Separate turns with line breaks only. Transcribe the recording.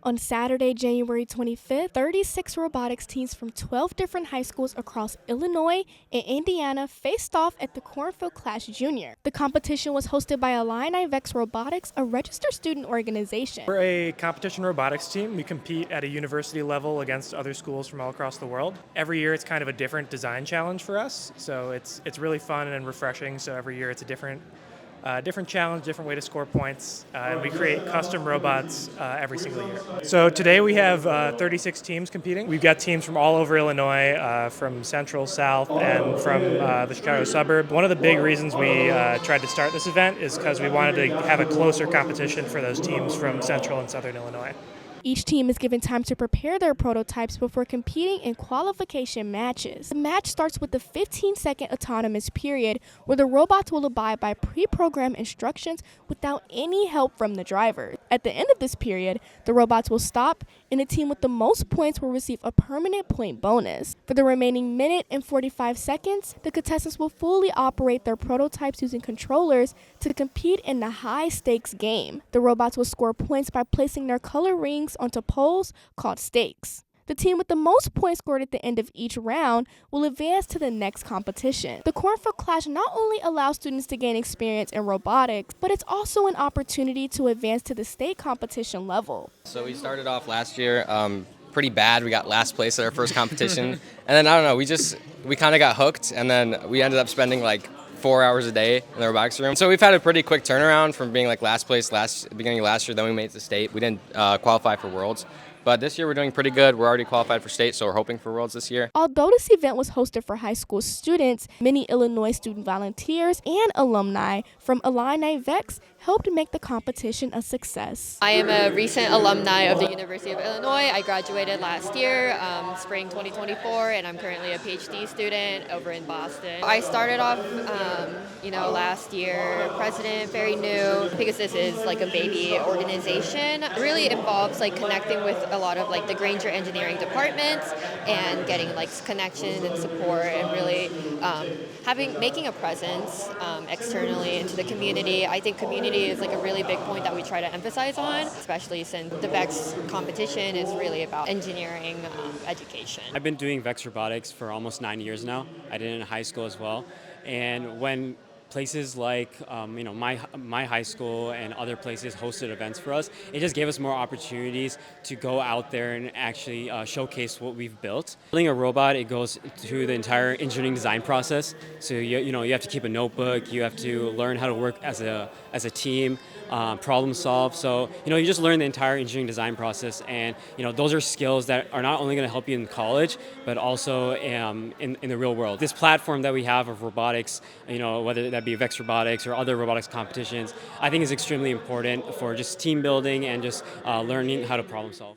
On Saturday, January 25th, 36 robotics teams from 12 different high schools across Illinois and Indiana faced off at the Cornfield Clash Junior. The competition was hosted by Illini VEX Robotics, a registered student organization.
We're a competition robotics team. We compete at a university level against other schools from all across the world. Every year it's kind of a different design challenge for us, so it's really fun and refreshing. So every year it's a different challenge, different way to score points, and we create custom robots every single year. So today we have 36 teams competing. We've got teams from all over Illinois, from Central, South, and from the Chicago suburb. One of the big reasons we tried to start this event is because we wanted to have a closer competition for those teams from Central and Southern Illinois.
Each team is given time to prepare their prototypes before competing in qualification matches. The match starts with the 15-second autonomous period, where the robots will abide by pre-programmed instructions without any help from the driver. At the end of this period, the robots will stop, and the team with the most points will receive a permanent point bonus. For the remaining minute and 45 seconds, the contestants will fully operate their prototypes using controllers to compete in the high-stakes game. The robots will score points by placing their color rings onto poles called stakes. The team with the most points scored at the end of each round will advance to the next competition. The Cornfield Clash not only allows students to gain experience in robotics, but it's also an opportunity to advance to the state competition level.
So we started off last year pretty bad. We got last place at our first competition. And then, I don't know, we kind of got hooked, and then we ended up spending like 4 hours a day in the robotics room. So we've had a pretty quick turnaround from being like last place beginning of last year, then we made it to state. We didn't qualify for Worlds. But this year we're doing pretty good. We're already qualified for state, so we're hoping for Worlds this year.
Although this event was hosted for high school students, many Illinois student volunteers and alumni from Illini VEX helped make the competition a success.
I am a recent alumni of the University of Illinois. I graduated last year, spring 2024, and I'm currently a PhD student over in Boston. I started off, last year, president, very new, because this is like a baby organization. It really involves like connecting with a lot of like the Granger engineering departments and getting like connections and support, and really making a presence externally into the community. I think community is like a really big point that we try to emphasize on, especially since the VEX competition is really about engineering education.
I've been doing VEX Robotics for almost 9 years now. I did it in high school as well, and when places like my high school and other places hosted events for us, it just gave us more opportunities to go out there and actually showcase what we've built. Building a robot, it goes through the entire engineering design process. So you have to keep a notebook, you have to learn how to work as a team, problem solve. So you just learn the entire engineering design process, and those are skills that are not only going to help you in college, but also in the real world. This platform that we have of robotics, whether that be VEX Robotics or other robotics competitions, I think is extremely important for just team building and just learning how to problem solve.